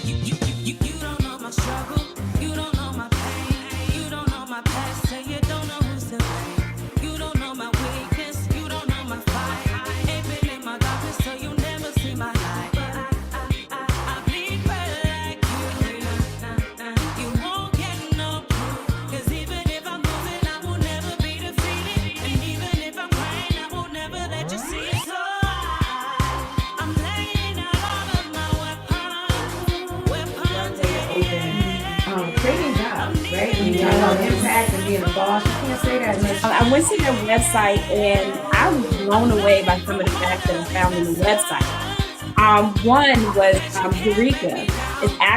You don't know my struggle, you don't know my pain, you don't know my past, and you don't know who's to blame. You don't know my weakness, you don't know my fight. Ain't been in my darkness, so you never see my light. I bleed red like you. You won't get no proof, 'cause even if I'm losing, I will never be defeated. And even if I'm crying, I will never let you see it. So I'm laying out all of my weapons, Creating jobs, right? When you talk about impact and being a boss, you can't say that unless I went to their website and I was blown away by some of the facts that I found on the website. One was Eureka.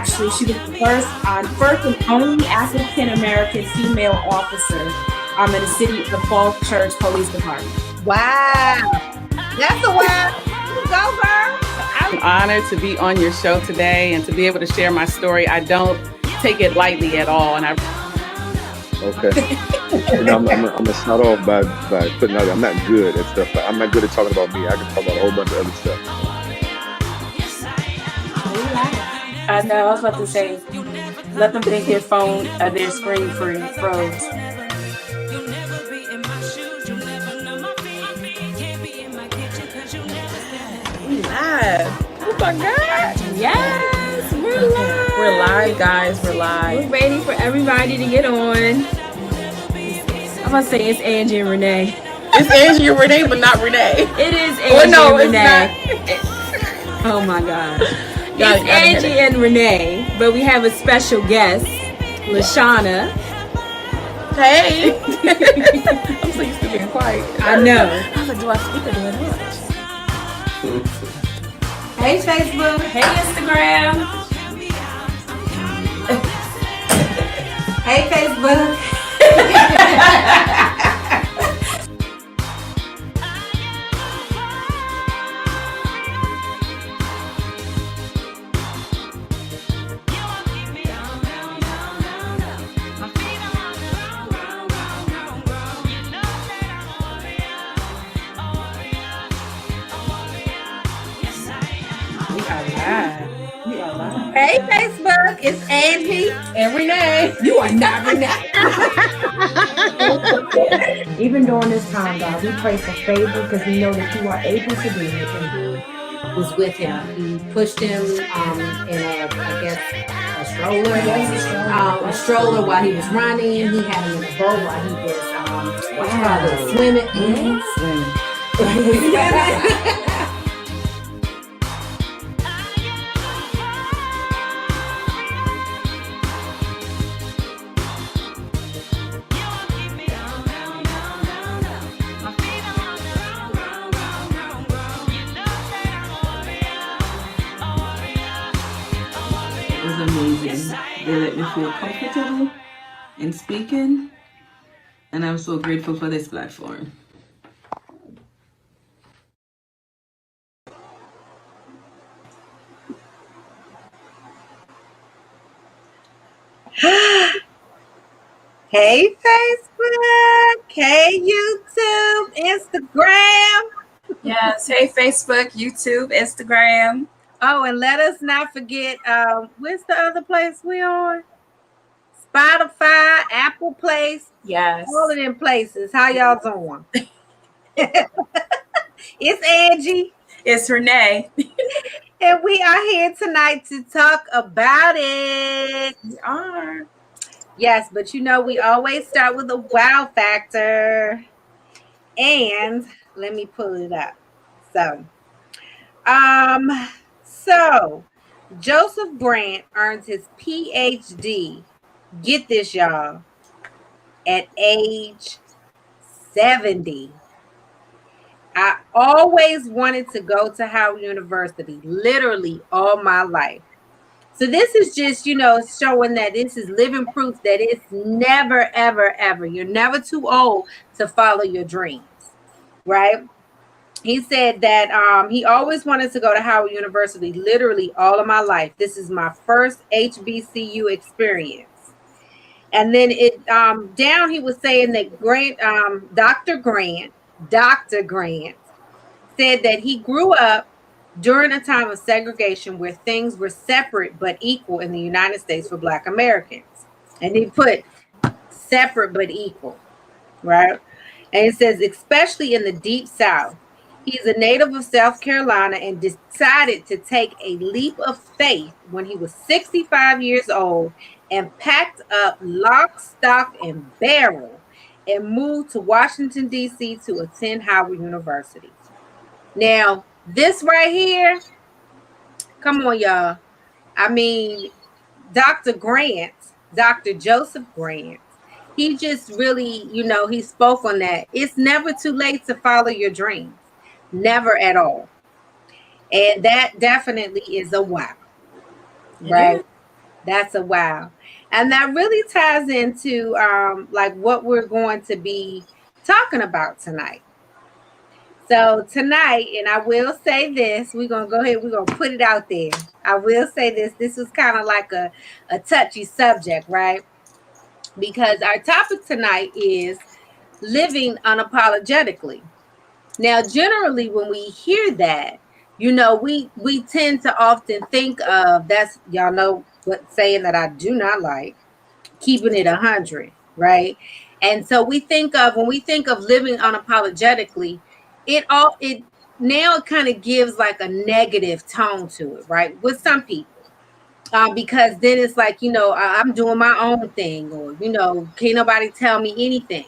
She was the first and only African American female officer in the city of Falls Church Police Department. Wow. That's a wow. Go, girl. I'm honored to be on your show today and to be able to share my story. I don't take it lightly at all, and Okay. I'm gonna start off by putting out. I'm not good at stuff. I'm not good at talking about me. I can talk about a whole bunch of other stuff. I know. I was about to say, let them think their phone, their screen froze. Oh my God! Yes, we're live. We're live, guys. We're live. We're waiting for everybody to get on. I'm gonna say it's Angie and Renee. It's Angie and Renee, but not Renee. It is Angie and Renee. Oh my gosh. It's Angie and Renee, but we have a special guest, LaShawna. Hey. I'm so used to being quiet. I know. I was like, do I speak or do I not? Hey, Facebook. Hey, Instagram. Hey, Facebook. Hey, Facebook. It's Angie and Renee. You are not Renee. Even during this time, God, we pray for favor because we know that you are able to do it. And He was with him. He pushed him in a stroller. A stroller while he was running. He had him in a boat while he was swimming. Amazing. They let me feel comfortable in speaking, and I'm so grateful for this platform. Hey, Facebook. Hey, YouTube, Instagram. Yes. Hey, Facebook, YouTube, Instagram. Oh, and let us not forget, where's the other place we on? Spotify, Apple Place. Yes. All of them places. How y'all doing? It's Angie. It's Renee. And we are here tonight to talk about it. We are. Yes, but we always start with a wow factor. And let me pull it up. So Joseph Grant earns his PhD, get this, y'all, at age 70. I always wanted to go to Howard University, literally all my life. So this is just, showing that this is living proof that it's never, ever, ever. You're never too old to follow your dreams, right? He said that he always wanted to go to Howard University, literally all of my life. This is my first HBCU experience. And then down he was saying that Dr. Grant said that he grew up during a time of segregation where things were separate but equal in the United States for Black Americans. And he put separate but equal, right? And it says, especially in the Deep South. He's a native of South Carolina and decided to take a leap of faith when he was 65 years old and packed up lock, stock, and barrel and moved to Washington, D.C. to attend Howard University. Now, this right here, come on, y'all. I mean, Dr. Grant, Dr. Joseph Grant, he just really, he spoke on that. It's never too late to follow your dreams. Never at all. And that definitely is a wow, It right? is. That's a wow. And that really ties into like what we're going to be talking about tonight. So tonight, and I will say this, we're gonna go ahead, we're gonna put it out there. I will say this. This is kind of like a touchy subject, right? Because our topic tonight is living unapologetically. Now, generally, when we hear that, we tend to often think of, that's, y'all know what saying that I do not like, keeping it 100, right? And so we think of, when we think of living unapologetically, it now kind of gives like a negative tone to it, right? With some people. Because then it's like, I'm doing my own thing, or, can't nobody tell me anything.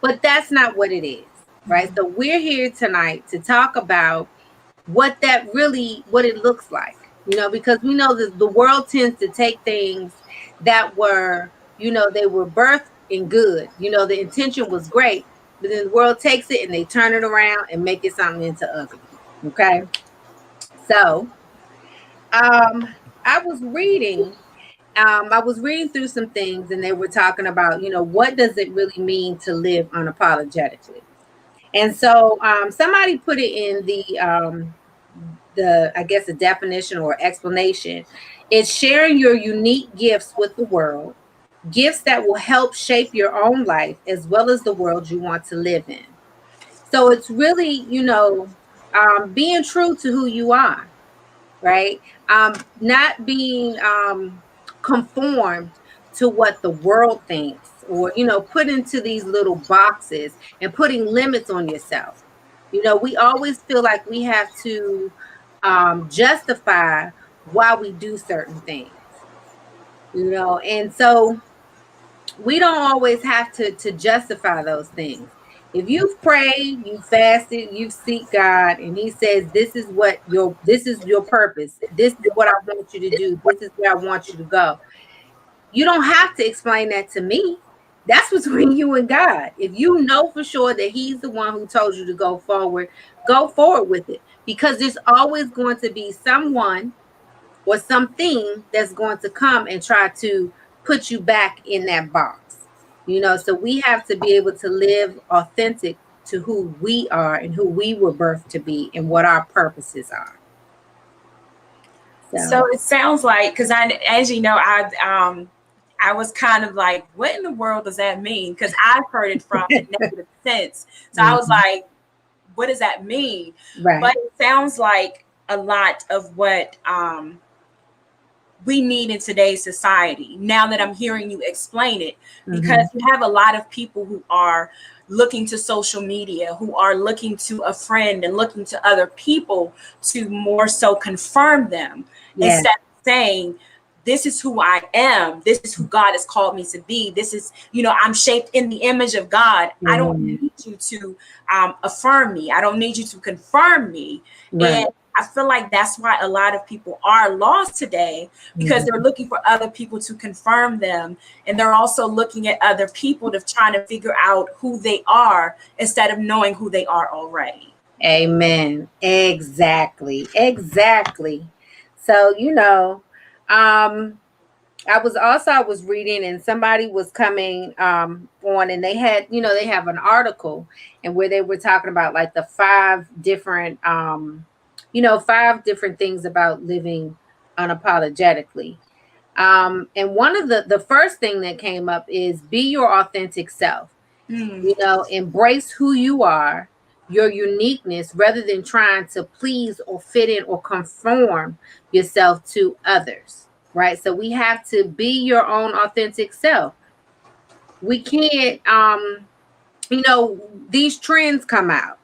But that's not what it is, right? So we're here tonight to talk about what it looks like, because we know that the world tends to take things that were, they were birthed in good, the intention was great, but then the world takes it and they turn it around and make it something into ugly. Okay. So, I was reading I was reading through some things and they were talking about, what does it really mean to live unapologetically? And so somebody put it in the I guess, a definition or explanation. It's sharing your unique gifts with the world, gifts that will help shape your own life as well as the world you want to live in. So it's really, being true to who you are, right? Not being conformed to what the world thinks, or, put into these little boxes and putting limits on yourself. We always feel like we have to justify why we do certain things, and so we don't always have to justify those things. If you've prayed, you fasted, you've seek God, and He says this is your purpose. This is what I want you to do. This is where I want you to go. You don't have to explain that to me. That's between you and God. If you know for sure that He's the one who told you to go forward with it. Because there's always going to be someone or something that's going to come and try to put you back in that box. So we have to be able to live authentic to who we are and who we were birthed to be and what our purposes are. So it sounds like, because as you know, I was kind of like, what in the world does that mean? Because I've heard it from a negative sense. So I was like, what does that mean? Right. But it sounds like a lot of what we need in today's society, now that I'm hearing you explain it, because you have a lot of people who are looking to social media, who are looking to a friend and looking to other people to more so confirm them, instead of saying, this is who I am. This is who God has called me to be. This is, I'm shaped in the image of God. I don't need you to affirm me. I don't need you to confirm me. Right. And I feel like that's why a lot of people are lost today, because they're looking for other people to confirm them. And they're also looking at other people to try to figure out who they are instead of knowing who they are already. Amen. Exactly. So, I was reading and somebody was coming on, and they had, they have an article and where they were talking about like the five different things about living unapologetically. And one of the first thing that came up is be your authentic self. Embrace who you are, your uniqueness rather than trying to please or fit in or conform yourself to others, right? So we have to be your own authentic self. We can't, these trends come out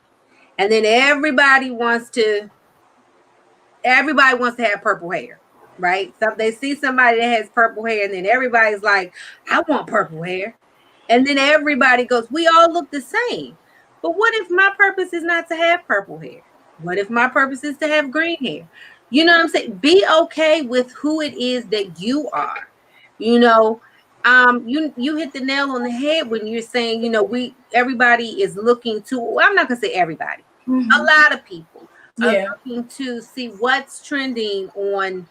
and then everybody wants to have purple hair, right? So they see somebody that has purple hair and then everybody's like, I want purple hair. And then everybody goes, we all look the same. But what if my purpose is not to have purple hair? What if my purpose is to have green hair? You know what I'm saying? Be okay with who it is that you are. You know, you hit the nail on the head when you're saying, everybody is looking to, well, I'm not gonna say everybody, a lot of people are Yeah. looking to see what's trending on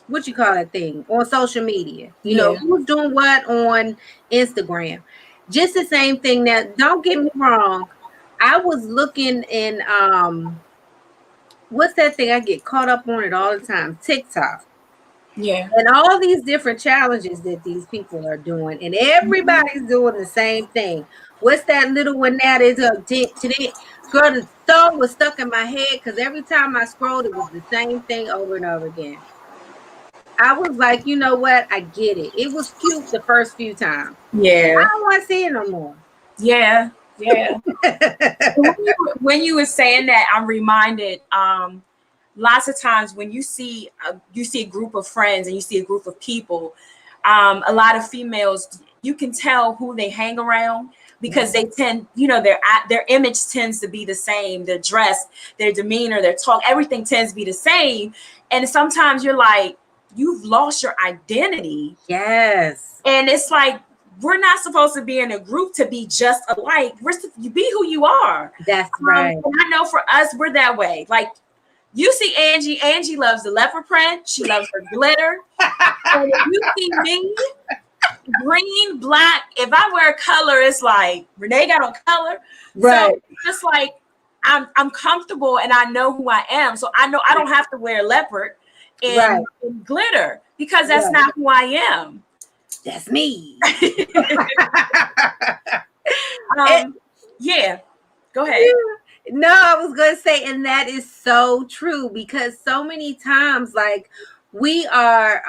what you call that thing on social media. Yeah. Who's doing what on Instagram. Just the same thing. Now, don't get me wrong. I was looking in what's that thing? I get caught up on it all the time. TikTok. Yeah. And all these different challenges that these people are doing, and everybody's doing the same thing. What's that little one that is today? Girl, the song was stuck in my head because every time I scrolled, it was the same thing over and over again. I was like, you know what? I get it. It was cute the first few times. Yeah. I don't want to see it no more. Yeah. Yeah. When you were saying that, I'm reminded, lots of times when you see a group of friends and you see a group of people, a lot of females, you can tell who they hang around because they tend, their image tends to be the same, their dress, their demeanor, their talk, everything tends to be the same. And sometimes you're like, you've lost your identity. Yes. And it's like, we're not supposed to be in a group to be just alike. You be who you are. That's right. And I know for us, we're that way. Like, you see Angie loves the leopard print. She loves her glitter. And if you see me, green, black, if I wear color, it's like Renee got on color. Right. So it's just like I'm comfortable and I know who I am. So I know I don't have to wear leopard and glitter because that's not who I am. That's me. Yeah. Go ahead. No, I was going to say, and that is so true because so many times, like, we are,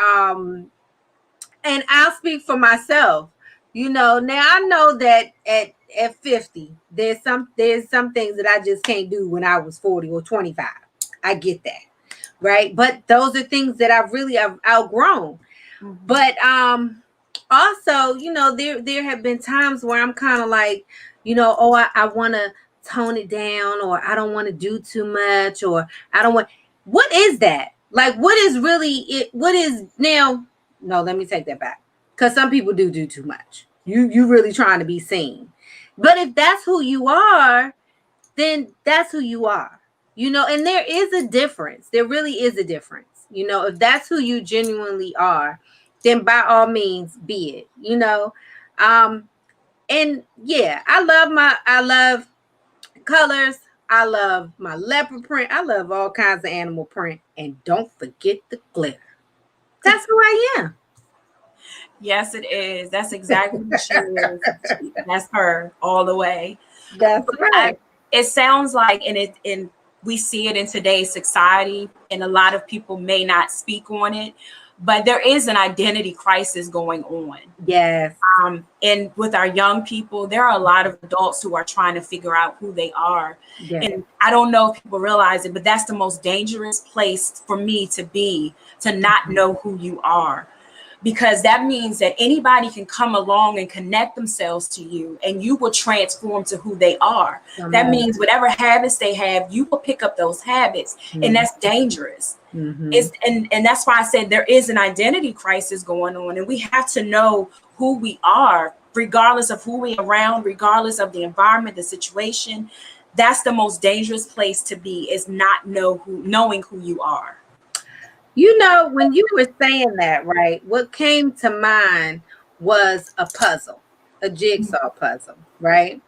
and I'll speak for myself, now I know that at 50, there's some things that I just can't do when I was 40 or 25. I get that. Right. But those are things that I've really outgrown. Mm-hmm. But, also, there have been times where I'm kind of like, I want to tone it down, or I don't want to do too much, or I don't want. What is that? Like, what is really it? What is now? No, let me take that back. Because some people do too much. You really trying to be seen. But if that's who you are, then that's who you are. And there is a difference. There really is a difference. If that's who you genuinely are, then by all means be it. And yeah, I love colors. I love my leopard print. I love all kinds of animal print. And don't forget the glitter. That's who I am. Yes, it is. That's exactly who she is. That's her all the way. That's right. It sounds like, and we see it in today's society, and a lot of people may not speak on it, but there is an identity crisis going on. Yes. And with our young people, there are a lot of adults who are trying to figure out who they are. Yes. And I don't know if people realize it, but that's the most dangerous place for me to be, to not know who you are. Because that means that anybody can come along and connect themselves to you and you will transform to who they are. Mm-hmm. That means whatever habits they have, you will pick up those habits. Mm-hmm. And that's dangerous. Mm-hmm. And that's why I said there is an identity crisis going on. And we have to know who we are, regardless of who we're around, regardless of the environment, the situation. That's the most dangerous place to be, is not knowing who you are. When you were saying that, right, what came to mind was a puzzle, a jigsaw puzzle, right?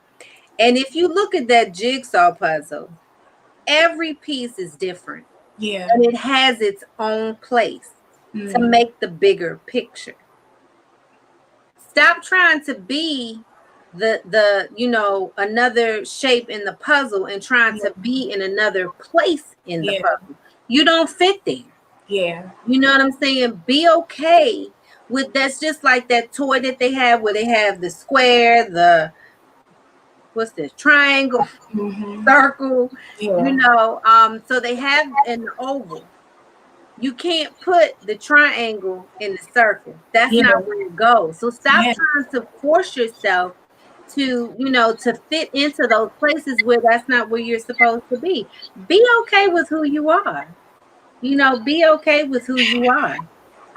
And if you look at that jigsaw puzzle, every piece is different. Yeah. And it has its own place to make the bigger picture. Stop trying to be another shape in the puzzle and trying to be in another place in the puzzle. You don't fit there. Yeah. You know what I'm saying? Be okay with that's just like that toy that they have where they have the square, the what's this, triangle, circle, Yeah. so they have an oval. You can't put the triangle in the circle. That's Yeah. not where it goes. So stop Yeah. trying to force yourself to fit into those places where that's not where you're supposed to be. Be okay with who you are. Be okay with who you are.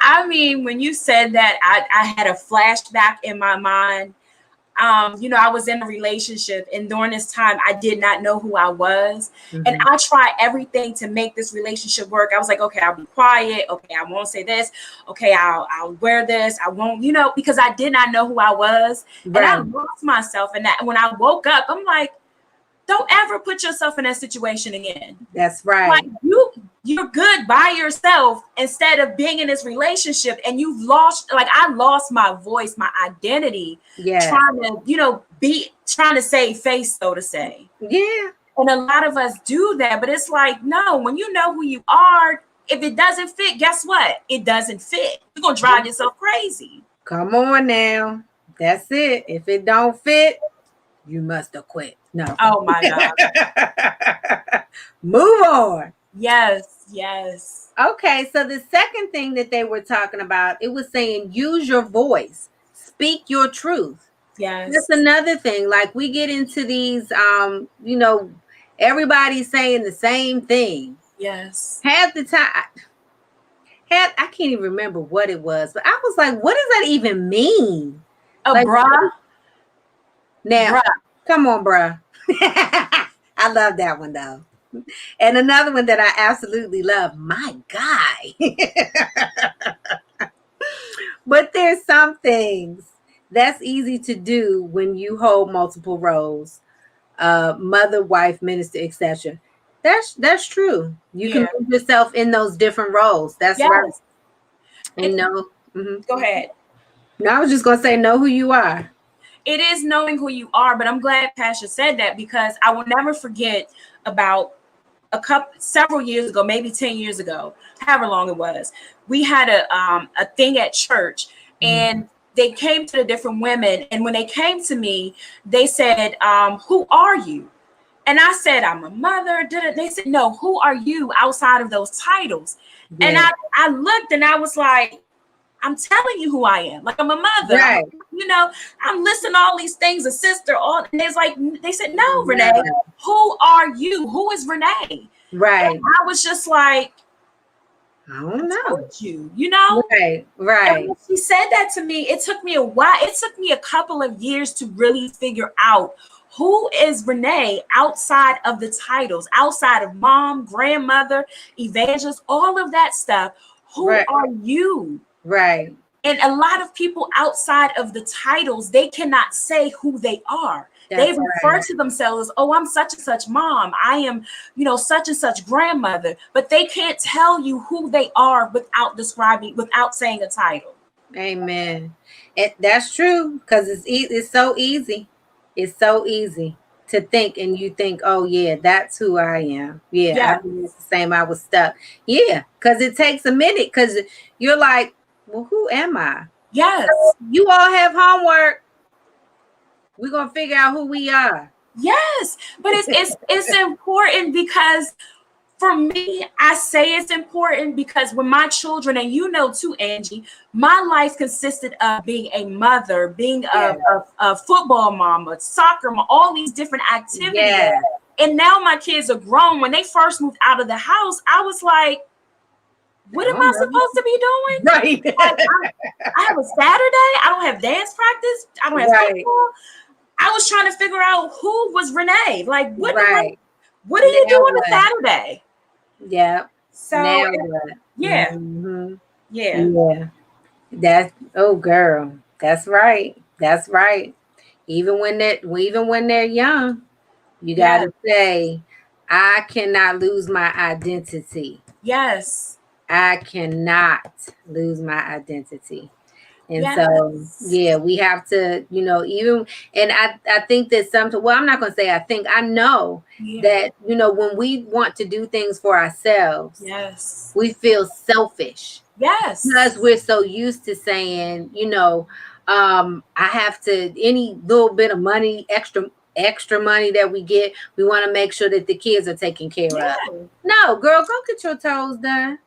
I mean, when you said that, I had a flashback in my mind. I was in a relationship, and during this time, I did not know who I was. And I tried everything to make this relationship work. I was like, okay, I'll be quiet. Okay, I won't say this. Okay, I'll wear this. I won't, because I did not know who I was. And I lost myself. And that when I woke up, I'm like, don't ever put yourself in that situation again. That's right. Like you're good by yourself instead of being in this relationship, and you've lost, like I lost my voice, my identity, trying to save face, so to say. Yeah. And a lot of us do that, but it's like, no, when you know who you are, if it doesn't fit, guess what? It doesn't fit. You're gonna drive yourself crazy. Come on now. That's it. If it don't fit, you must have quit. No. Oh my God. Move on. Yes. Okay, so the second thing that they were talking about, it was saying use your voice, speak your truth. Yes. That's another thing. Like we get into these, everybody's saying the same thing. Yes. Half the time, I can't even remember what it was, but I was like, what does that even mean? Bruh. Now, come on, bruh. I love that one though. And another one that I absolutely love, my guy. But there's some things that's easy to do when you hold multiple roles, mother, wife, minister, etc. That's true. You can put yourself in those different roles. That's right. And go ahead. No, I was just gonna say, know who you are. It is knowing who you are, but I'm glad Pasha said that, because I will never forget about several years ago, maybe 10 years ago, however long it was, we had a thing at church, and they came to the different women, and when they came to me, they said, who are you? And I said, I'm a mother. They said, no, who are you outside of those titles? And I looked and I was like, I'm telling you who I am. Like, I'm a mother. Right. I'm listing all these things, a sister, all, and they said, no, Renee, who are you? Who is Renee? Right. And I was just like, I don't know. Right. And when she said that to me, it took me a while. It took me a couple of years to really figure out who is Renee outside of the titles, outside of mom, grandmother, evangelist, all of that stuff. Who are you? Right. And a lot of people outside of the titles, they cannot say who they are. They refer to themselves as, oh, I'm such and such mom. I am, such and such grandmother. But they can't tell you who they are without saying a title. Amen. That's true, because it's so easy. It's so easy to think, and you think, oh yeah, that's who I am. Yeah. I mean, it's the same. I was stuck. Yeah, because it takes a minute, because you're like, well, who am I? Yes. So you all have homework. We're gonna figure out who we are. Yes, but it's important, because for me, I say it's important because when my children, and too, Angie, my life consisted of being a mother, being a football mom, a soccer mom, all these different activities. Yeah. And now my kids are grown. When they first moved out of the house, I was like, what am I supposed to be doing? Right. I have a Saturday. I don't have dance practice. I don't have football. I was trying to figure out who was Renee. Like, what do you do on a Saturday? Yeah. So Yeah. Mm-hmm. Yeah. Oh girl. That's right. That's right. Even when they're young, you gotta say, I cannot lose my identity. Yes. I cannot lose my identity. And so, Yes. yeah, we have to, even, and I think that sometimes, well, I'm not going to say I think, I know Yeah. that, when we want to do things for ourselves, Yes. we feel selfish Yes. because we're so used to saying, I have to, any little bit of money, extra money that we get, we want to make sure that the kids are taken care Yeah. of. No, girl, go get your toes done.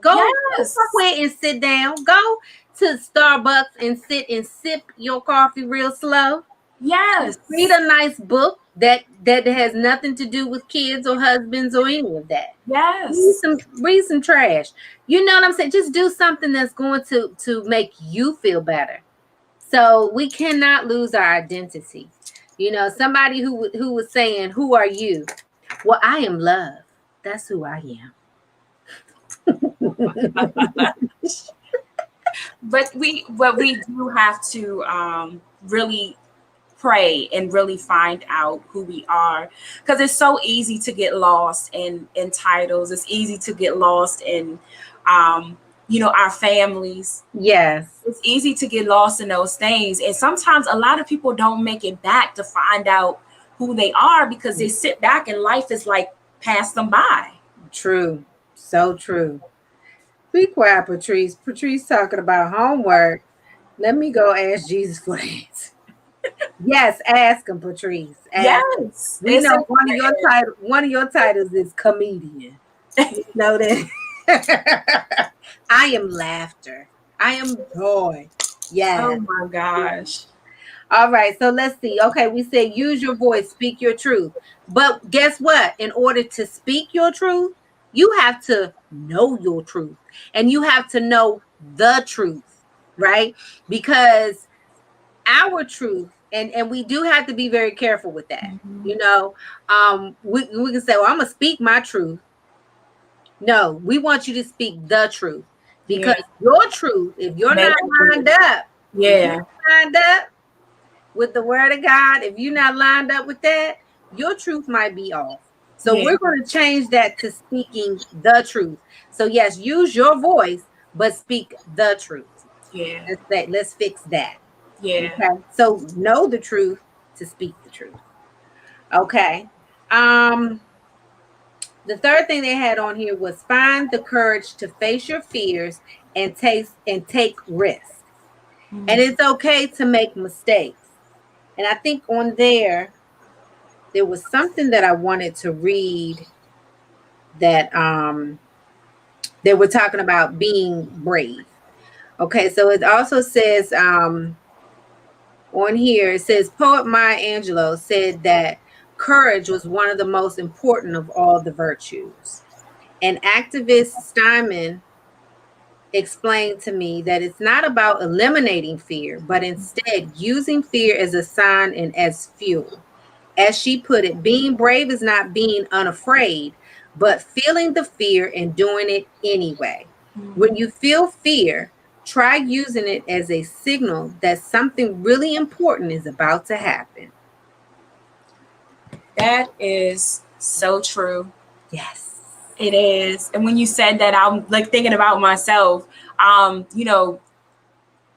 Go Yes. somewhere and sit down. Go to Starbucks and sit and sip your coffee real slow. Yes. Read a nice book that has nothing to do with kids or husbands or any of that. Yes. Read some trash. You know what I'm saying? Just do something that's going to make you feel better. So we cannot lose our identity. Somebody who was saying, "Who are you?" Well, I am love. That's who I am. But we do have to really pray and really find out who we are, because it's so easy to get lost in titles. It's easy to get lost in our families. Yes. It's easy to get lost in those things, and sometimes a lot of people don't make it back to find out who they are because they sit back and life is like pass them by. True. So true. Be quiet, Patrice. Patrice talking about homework. Let me go ask Jesus for that. Yes, ask him, Patrice. Ask. Yes, We it's know important. one of your titles is comedian. You know that. I am laughter. I am joy. Oh Yes. my gosh. All right. So let's see. Okay, we said use your voice, speak your truth. But guess what? In order to speak your truth, you have to know your truth. And you have to know the truth, right? Because our truth, and we do have to be very careful with that. Mhm. We can say, well, I'm gonna speak my truth. No, we want you to speak the truth, because Yeah. your truth, if you're not lined up, if you're Yeah. not lined up with the word of God, if you're not lined up with that, your truth might be off. So Yeah. we're going to change that to speaking the truth. So yes, use your voice, but speak the truth. Yeah. Let's fix that. Yeah. Okay. So know the truth to speak the truth. Okay. The third thing they had on here was find the courage to face your fears and take risks. And Mhm. it's okay to make mistakes. And I think on there was something that I wanted to read that they were talking about being brave. Okay, so it also says on here, it says poet Maya Angelou said that courage was one of the most important of all the virtues. And activist Steinman explained to me that it's not about eliminating fear, but instead using fear as a sign and as fuel. As she put it, being brave is not being unafraid, but feeling the fear and doing it anyway. When you feel fear, try using it as a signal that something really important is about to happen. That is so true. Yes. It is. And when you said that, I'm like thinking about myself, you know,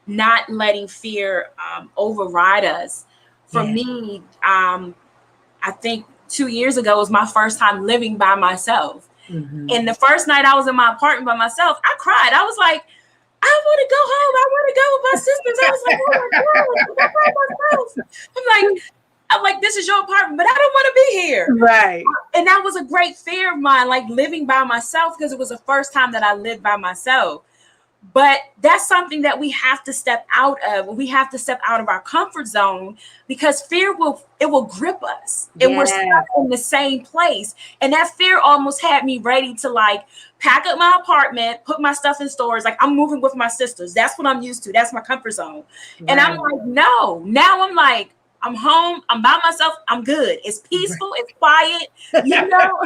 not letting fear override us. For Yeah. me, I think 2 years ago was my first time living by myself. Mhm. And the first night I was in my apartment by myself, I cried. I was like, I want to go home. I want to go with my sisters. I was like, oh my God, I'm by myself. I'm like, this is your apartment, but I don't want to be here. Right. And that was a great fear of mine, like living by myself, because it was the first time that I lived by myself. But that's something that we have to step out of. We have to step out of our comfort zone, because fear will grip us, and we're stuck Yes. in the same place. And that fear almost had me ready to like pack up my apartment, put my stuff in stores. Like, I'm moving with my sisters. That's what I'm used to. That's my comfort zone. And I'm Right. like, no. Now I'm like, I'm home. I'm by myself. I'm good. It's peaceful. It's quiet. You know,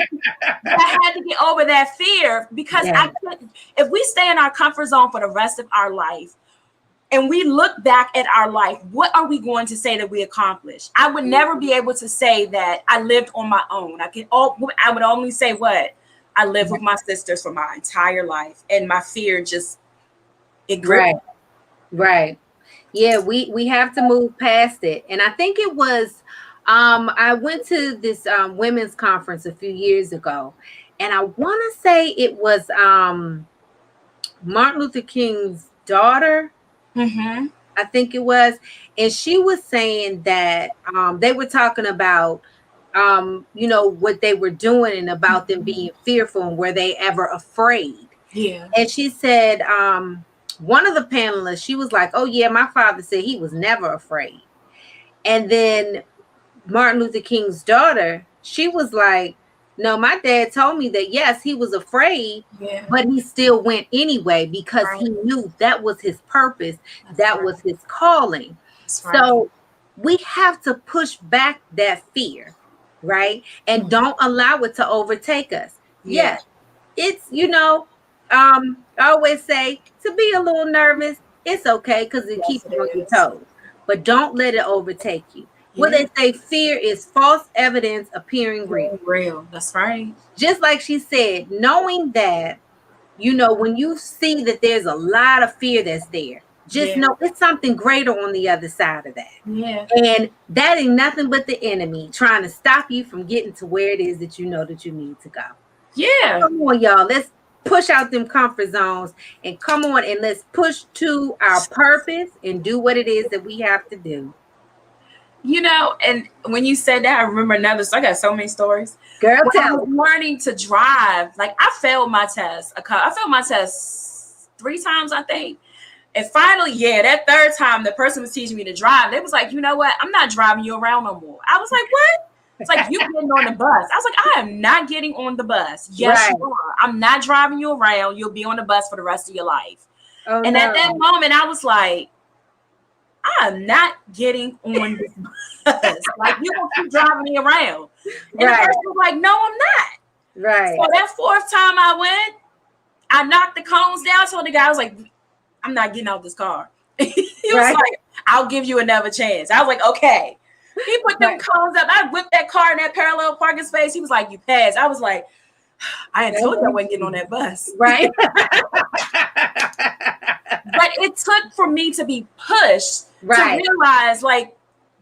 but I had to get over that fear, because Yeah. I couldn't. If we stay in our comfort zone for the rest of our life and we look back at our life, what are we going to say that we accomplished? I would never be able to say that I lived on my own. I would only say what I lived with my sisters for my entire life, and my fear just it gripped Right. me. Right. Yeah, we have to move past it. And I think it was I went to this women's conference a few years ago, and I want to say it was Martin Luther King's daughter, Mm-hmm. I think it was, and she was saying that they were talking about what they were doing and about them being fearful and were they ever afraid. Yeah. And she said, one of the panelists, she was like, "Oh yeah, my father said he was never afraid." And then Martin Luther King's daughter, she was like, "No, my dad told me that yes, he was afraid, Yeah. but he still went anyway because Right. he knew that was his purpose, That's that right. was his calling." That's right. So we have to push back that fear, right? And don't allow it to overtake us. Yeah. Yes, it's I always say to be a little nervous, it's okay because it Yes, keeps it you on your is. toes, but don't let it overtake you. What Yeah. they say, fear is false evidence appearing real. Real. That's right. Just like she said, knowing that, when you see that there's a lot of fear that's there, just Yeah. know it's something greater on the other side of that. Yeah. And that ain't nothing but the enemy trying to stop you from getting to where it is that you know that you need to go. Yeah. Come on, y'all. Let's push out them comfort zones and come on and let's push to our purpose and do what it is that we have to do. And when you said that, I remember another. So I got so many stories. Girl, When I tell was us. learning to drive, like I failed my test. I failed my test 3 times, I think. And finally, that third time, the person was teaching me to drive. They was like, "You know what? I'm not driving you around no more." I was like, "What?" It's like, "You getting on the bus." I was like, "I am not getting on the bus." "Yes, Right. you are. I'm not driving you around. You'll be on the bus for the rest of your life." Oh, And at no. that moment, I was like, "I'm not getting on this bus. Like, you gonna keep driving me around." And the Right. person was like, "No, I'm not." Right. So that fourth time I went, I knocked the cones down. So the guy was like, "I'm not getting out this car." He was Right. like, "I'll give you another chance." I was like, "Okay." He put them Right. cones up. I whipped that car in that parallel parking space. He was like, "You passed." I was like, "I ain't told you I wasn't getting on that bus." Right. But it took for me to be pushed Right. to realize, like,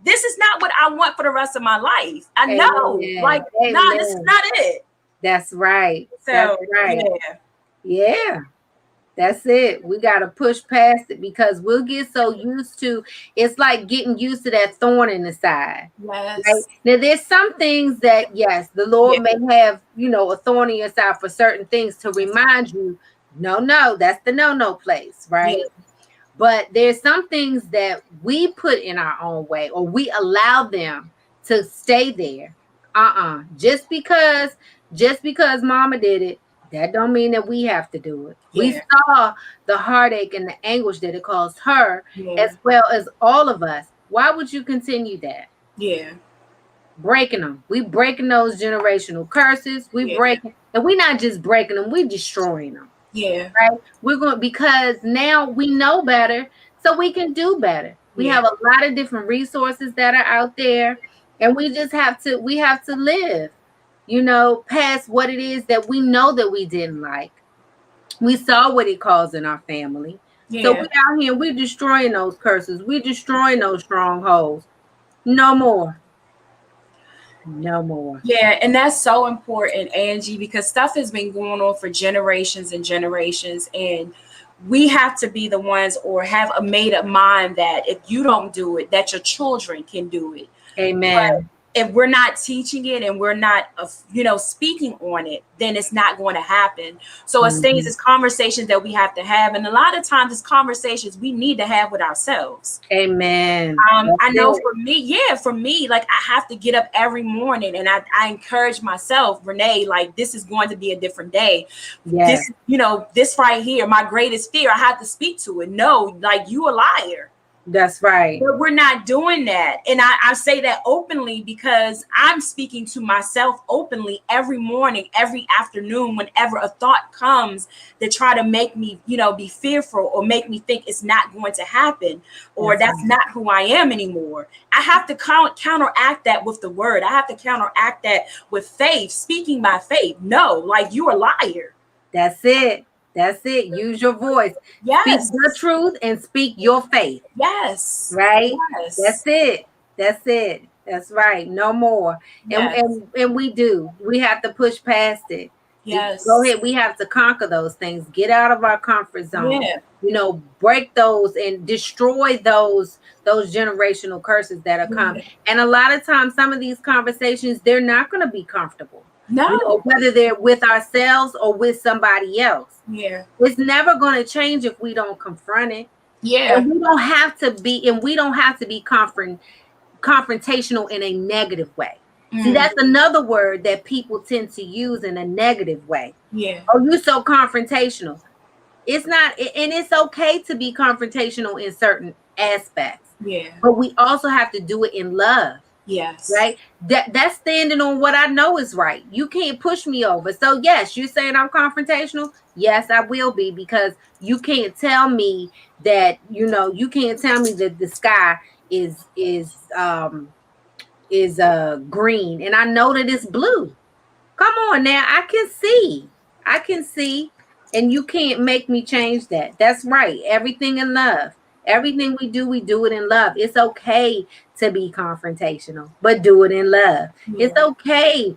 this is not what I want for the rest of my life. I know, Amen. like, nah, this is Amen. not it. That's right. So, That's right. Yeah. That's it. We got to push past it because we'll get so used to it's like getting used to that thorn in the side. Right? Yes. Now, there's some things that, yes, the Lord may have, a thorn in your side for certain things to remind you, no, that's the no place, right? Yeah. But there's some things that we put in our own way or we allow them to stay there. Just because mama did it, that don't mean that we have to do it. We Yeah. saw the heartache and the anguish that it caused her Yeah. as well as all of us. Why would you continue that? Yeah. Breaking them. We breaking those generational curses. We Yeah. breaking, and we're not just breaking them, we destroying them. Yeah. Right? We're going because now we know better, so we can do better. We Yeah. have a lot of different resources that are out there, and we have to live, past what it is that we know that we didn't like. We saw what it caused in our family. So Yeah. we out here, we're destroying those curses, we're destroying those strongholds. No more. No more. Yeah, and that's so important, Angie, because stuff has been going on for generations and generations, and we have to be the ones or have a made up mind that if you don't do it, that your children can do it. Amen. If we're not teaching it and we're not, speaking on it, then it's not going to happen. So it's things, it's conversations that we have to have. And a lot of times it's conversations we need to have with ourselves. Amen. I know for me, like I have to get up every morning and I encourage myself, Renee, like this is going to be a different day. Yes. This right here, my greatest fear, I have to speak to it. No, like you a liar. That's right. But we're not doing that. And I say that openly because I'm speaking to myself openly every morning, every afternoon, whenever a thought comes that try to make me, be fearful or make me think it's not going to happen or that's not who I am anymore. I have to counteract that with the word. I have to counteract that with faith, speaking by faith. No, like you're a liar. That's it. That's it. Use your voice. Speak Yes. the truth and speak your faith. Yes. Right? Yes. That's it. That's it. That's right. No more. Yes. And we do. We have to push past it. Yes. Go ahead. We have to conquer those things. Get out of our comfort zone. Yeah. You know, break those and destroy those generational curses that are come. And a lot of times, some of these conversations, they're not going to be comfortable. No. You know, whether they're with ourselves or with somebody else. Yeah. It's never going to change if we don't confront it. Yeah. And we don't have to be confrontational in a negative way. See, that's another word that people tend to use in a negative way. Yeah. Oh, you so confrontational. It's not, and it's okay to be confrontational in certain aspects. Yeah. But we also have to do it in love. Yes. Right? That's standing on what I know is right. You can't push me over. So yes, you're saying I'm confrontational. Yes, I will be, because you can't tell me that, you can't tell me that the sky is green and I know that it's blue. Come on now, I can see, and you can't make me change that. That's right. Everything in love. Everything we do it in love. It's okay to be confrontational, but do it in love. Yeah. It's okay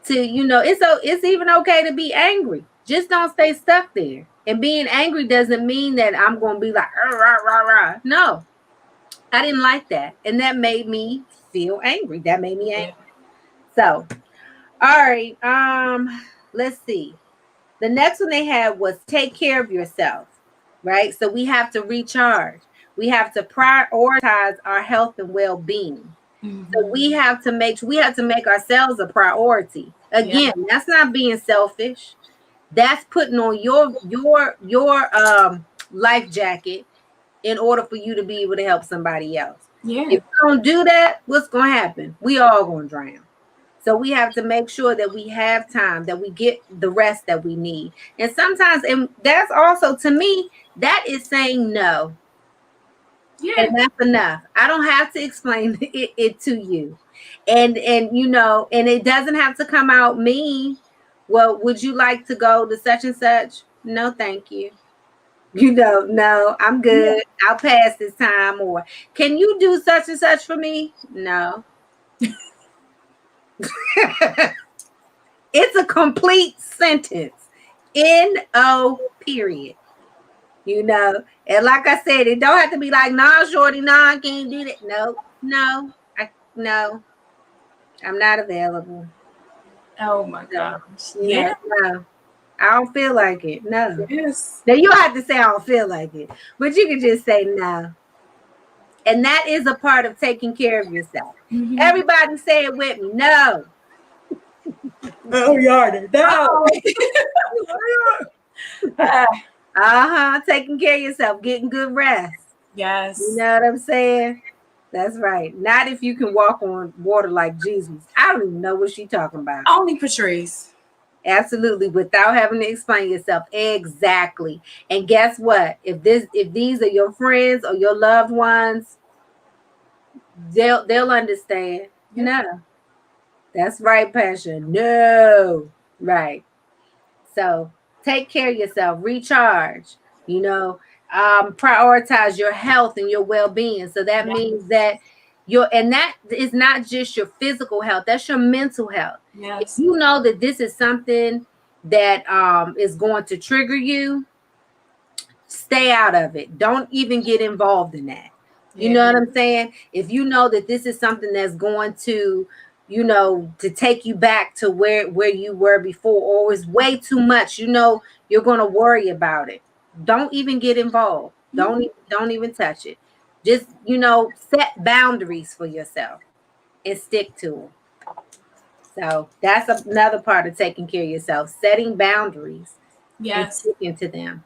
to, it's even okay to be angry. Just don't stay stuck there. And being angry doesn't mean that I'm going to be like, rah, rah, rah. No, I didn't like that. And that made me feel angry. That made me angry. So, all right. Let's see. The next one they had was take care of yourself, right? So we have to recharge. We have to prioritize our health and well-being. So we have to make ourselves a priority. Again, that's not being selfish. That's putting on your life jacket in order for you to be able to help somebody else. Yeah. If you don't do that, what's going to happen? We all going to drown. So we have to make sure that we have time, that we get the rest that we need. And sometimes, and that's also, to me, that is saying no. Yeah. And that's enough. I don't have to explain it to you. And and it doesn't have to come out mean. Well, would you like to go to such and such? No, thank you. No, I'm good. I'll pass this time. Or can you do such and such for me? No. It's a complete sentence. N-O period. And like I said, it don't have to be like, nah, shorty, nah, I can't do that. No, I'm not available. Oh my gosh. No, I don't feel like it. No. Yes. Now you don't have to say I don't feel like it, but you can just say no. And that is a part of taking care of yourself. Everybody say it with me. No. Oh, yarder. No. Taking care of yourself, getting good rest. Yes. You know what I'm saying? That's right. Not if you can walk on water like Jesus. I don't even know what she's talking about. Only Patrice. Absolutely, without having to explain yourself. Exactly. And guess what? If these are your friends or your loved ones, they'll understand. No. That's right, Passion. No. Right. So take care of yourself, recharge, prioritize your health and your well-being. So that means that and that is not just your physical health, that's your mental health. Yes. If you know that this is something that is going to trigger you, stay out of it. Don't even get involved in that. You know what I'm saying? If you know that this is something that's going to to take you back to where you were before, or is way too much, you're going to worry about it. Don't even get involved. Don't even touch it. Just, set boundaries for yourself and stick to them. So that's another part of taking care of yourself, setting boundaries and sticking to them.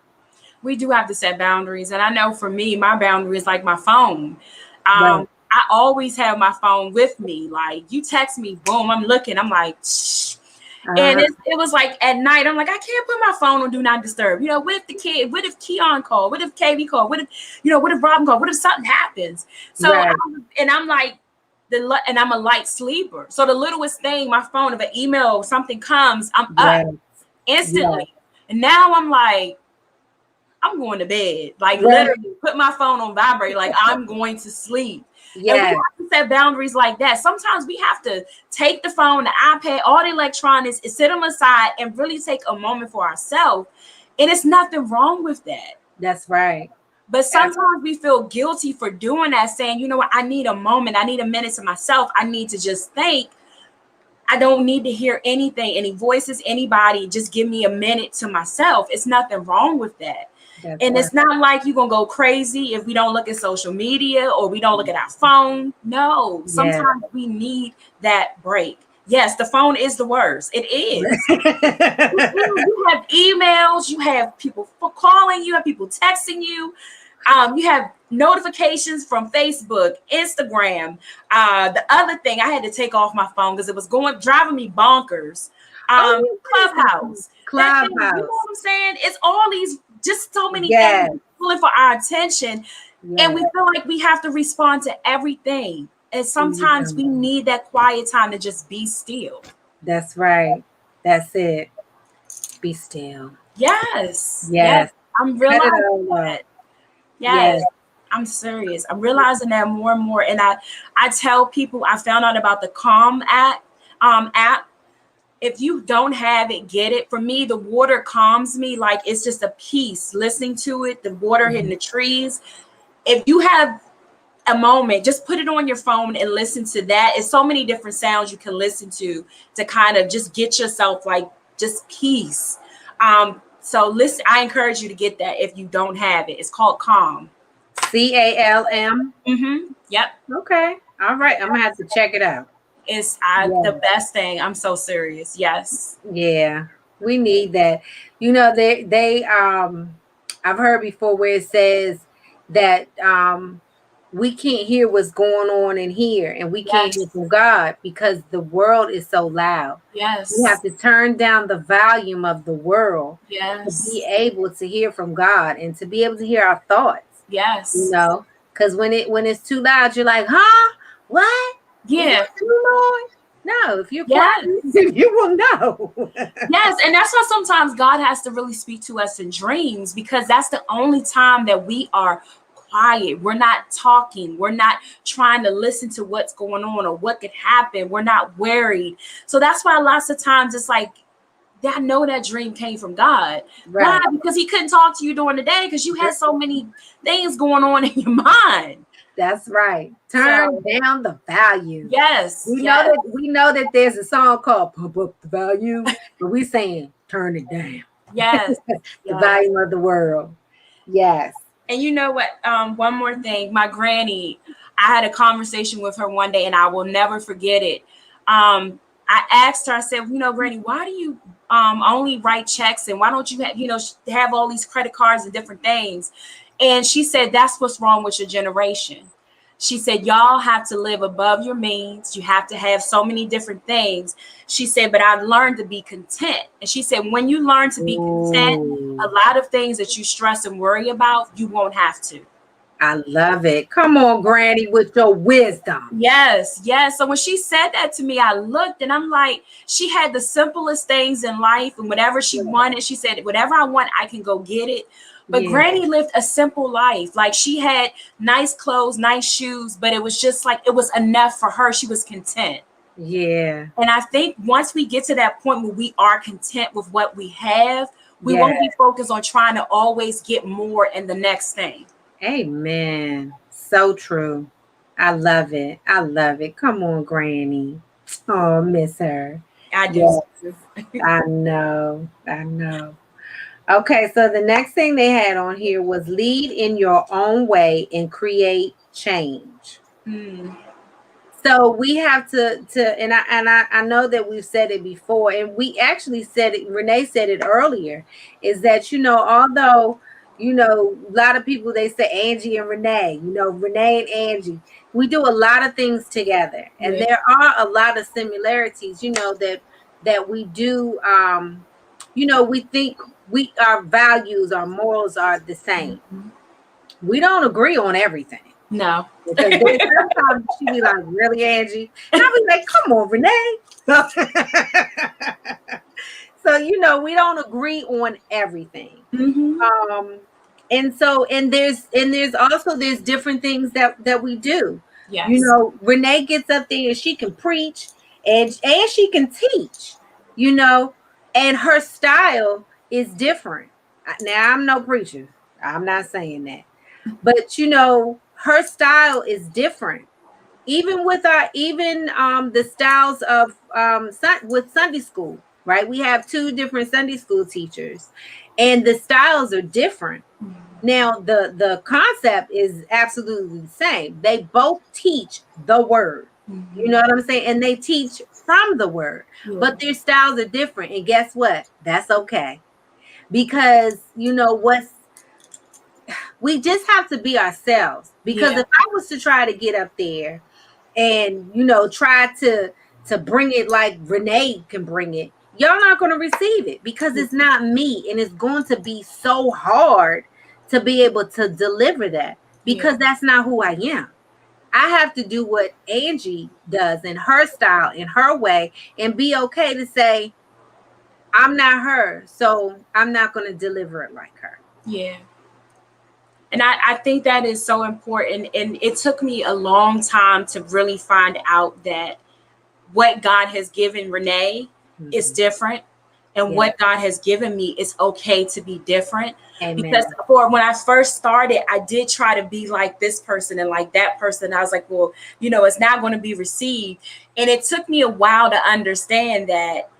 We do have to set boundaries. And I know for me, my boundary is like my phone. Right. I always have my phone with me. Like, you text me, boom, I'm looking. I'm like, shh. And it was like at night, I'm like, I can't put my phone on do not disturb. What if Keon called? What if KB called? What if Robin called? What if something happens? So, I'm like, and I'm a light sleeper. So the littlest thing, my phone, if an email or something comes, I'm up instantly. And now I'm like, I'm going to bed. Like Right. literally put my phone on vibrate, like I'm going to sleep. And we Yes. have to set boundaries like that. Sometimes we have to take the phone, the iPad, all the electronics, and sit them aside and really take a moment for ourselves. And it's nothing wrong with that. That's right. But sometimes we feel guilty for doing that, saying, you know what, I need a moment, I need a minute to myself, I need to just think. I don't need to hear anything, any voices, anybody. Just give me a minute to myself. It's nothing wrong with that. That's And right. it's not like you're going to go crazy if we don't look at social media or we don't look at our phone. No, sometimes we need that break. Yes, the phone is the worst. It is. You have emails, you have people calling you, you have people texting you. You have notifications from Facebook, Instagram. The other thing, I had to take off my phone because it was driving me bonkers. Clubhouse. That thing, you know what I'm saying? It's all these, just so many things pulling for our attention. And we feel like we have to respond to everything. And sometimes we need that quiet time to just be still. That's right. That's it. Be still. Yes. Yes. I'm realizing that. Yes. I'm serious. I'm realizing that more and more. And I tell people, I found out about the Calm app. If you don't have it, get it. For me, the water calms me. Like it's just a peace listening to it, the water hitting the trees. If you have a moment, just put it on your phone and listen to that. It's so many different sounds you can listen to kind of just get yourself like just peace. So listen, I encourage you to get that if you don't have it. It's called Calm. CALM. Yep. Okay. All right. I'm gonna have to check it out. It's the best thing. I'm so serious. Yes. Yeah. We need that. You know, they I've heard before where it says that we can't hear what's going on in here, and we can't hear from God because the world is so loud. Yes. We have to turn down the volume of the world to be able to hear from God and to be able to hear our thoughts. Yes. You know, because when it's too loud, you're like, huh? What? Yeah. No, if you're quiet, you will know. Yes, and that's why sometimes God has to really speak to us in dreams, because that's the only time that we are quiet. We're not talking. We're not trying to listen to what's going on or what could happen. We're not worried. So that's why lots of times it's like, I know that dream came from God. Right. Why? Because he couldn't talk to you during the day because you had so many things going on in your mind. That's right. Turn down the volume. Yes. We know that there's a song called Pump Up the Volume, but we saying turn it down. Yes. The volume of the world. Yes. And you know what? One more thing. My granny, I had a conversation with her one day and I will never forget it. I asked her, I said, you know, Granny, why do you only write checks, and why don't you have all these credit cards and different things? And she said, that's what's wrong with your generation. She said, y'all have to live above your means. You have to have so many different things. She said, but I've learned to be content. And she said, when you learn to be content, a lot of things that you stress and worry about, you won't have to. I love it. Come on, Granny, with your wisdom. Yes, yes. So when she said that to me, I looked and I'm like, she had the simplest things in life, and whatever she wanted, she said, whatever I want, I can go get it. But Granny lived a simple life. Like she had nice clothes, nice shoes, but it was just like, it was enough for her. She was content. Yeah. And I think once we get to that point where we are content with what we have, we won't be focused on trying to always get more in the next thing. Amen. So true. I love it. I love it. Come on, Granny. Oh, miss her. I do. I know. I know. Okay, so the next thing they had on here was lead in your own way and create change. So we have to and I know that we've said it before, and we actually said it, Renee said it earlier, is that, you know, although, you know, a lot of people, they say Angie and Renee, you know, Renee and Angie, we do a lot of things together, and there are a lot of similarities, you know, that we do. You know, we think our values, our morals are the same. We don't agree on everything. No. Because sometimes she be like, really, Angie? And I'll be like, come on, Renee. So, you know, we don't agree on everything. And so, and there's also there's different things that we do. Yes. You know, Renee gets up there and she can preach and she can teach, you know, and her style is different. Now, I'm no preacher. I'm not saying that. But you know, her style is different. Even with our even the styles of with Sunday school, right? We have two different Sunday school teachers and the styles are different. Now, the concept is absolutely the same. They both teach the word. You know what I'm saying? And they teach from the word, but their styles are different. And guess what? That's okay. Because you know what's we just have to be ourselves. Because if I was to try to get up there and you know try to bring it like Renee can bring it, y'all not going to receive it because it's not me, and it's going to be so hard to be able to deliver that because that's not who I am. I have to do what Angie does in her style, in her way, and be okay to say I'm not her, so I'm not going to deliver it like her. Yeah. And I think that is so important. And it took me a long time to really find out that what God has given Renee is different. And what God has given me is okay to be different. Amen. Because for when I first started, I did try to be like this person and like that person. I was like, well, you know, it's not going to be received. And it took me a while to understand that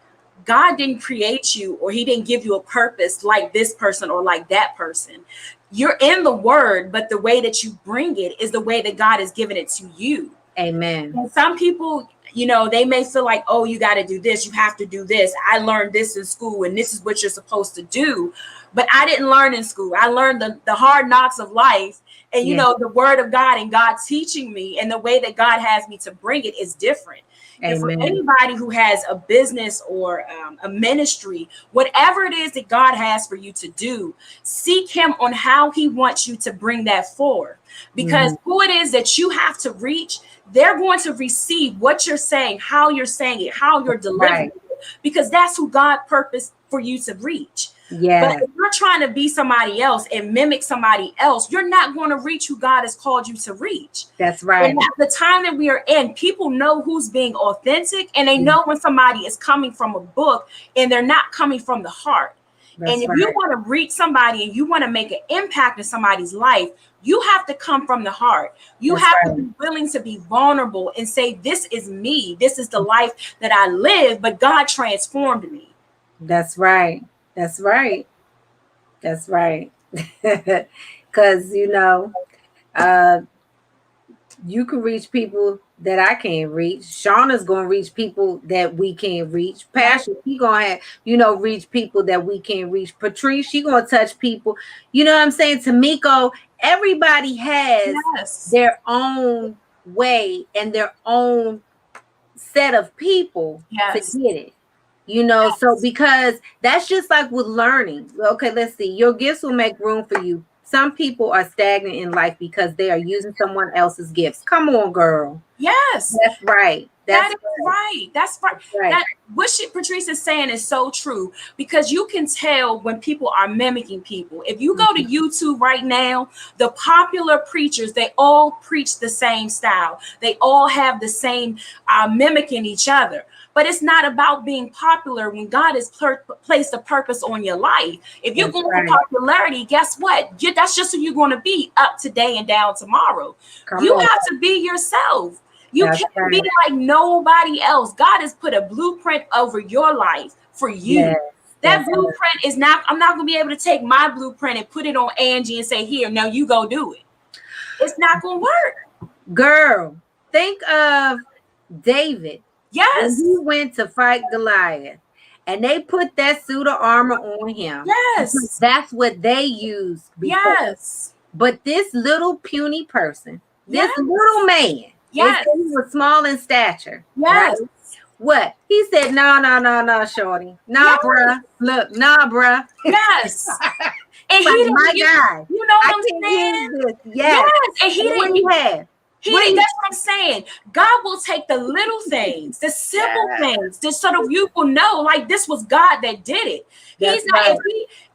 God didn't create you or he didn't give you a purpose like this person or like that person. You're in the word, but the way that you bring it is the way that God has given it to you. Amen. And some people, you know, they may feel like, oh, you got to do this. You have to do this. I learned this in school and this is what you're supposed to do. But I didn't learn in school. I learned the hard knocks of life and, you know, the word of God and God teaching me, and the way that God has me to bring it is different. Amen. And for anybody who has a business or a ministry, whatever it is that God has for you to do, seek him on how he wants you to bring that forward. Because who it is that you have to reach, they're going to receive what you're saying, how you're saying it, how you're delivering it, because that's who God purposed for you to reach. Yeah. But if you're trying to be somebody else and mimic somebody else, you're not going to reach who God has called you to reach. That's right. And at the time that we are in, people know who's being authentic, and they know when somebody is coming from a book and they're not coming from the heart. And if you want to reach somebody and you want to make an impact in somebody's life, you have to come from the heart. You have to be willing to be vulnerable and say, this is me. This is the life that I live, but God transformed me. That's right. That's right. That's right. Because, you know, you can reach people that I can't reach. Shauna's going to reach people that we can't reach. Passion, he going to have, you know, reach people that we can't reach. Patrice, she going to touch people. You know what I'm saying? Tamiko, everybody has their own way and their own set of people to get it. You know, so because that's just like with learning. Okay, let's see. Your gifts will make room for you. Some people are stagnant in life because they are using someone else's gifts. Come on, girl. Yes. That's right. That is right. That's right. That, what Patrice is saying is so true, because you can tell when people are mimicking people. If you go to YouTube right now, the popular preachers, they all preach the same style. They all have the same mimicking each other. But it's not about being popular when God has placed a purpose on your life. If you're going for popularity, guess what? That's just who you're going to be up today and down tomorrow. You have to be yourself. You can't be like nobody else. God has put a blueprint over your life for you. Yes, that blueprint is not, I'm not going to be able to take my blueprint and put it on Angie and say, here, now you go do it. It's not going to work. Girl, think of David. Yes. When he went to fight Goliath and they put that suit of armor on him. Yes. That's what they used before. Yes. But this little puny person, this little man, he was small in stature. Yes. Right? What? He said, no, shorty. Nah, bruh. Look, nah, bruh. Yes. And he didn't, my God. You know what I'm saying? Yes. And he didn't have. What do you? That's what I'm saying. God will take the little things, the simple things, just so that you will know, like, this was God that did it. That's He's not, right.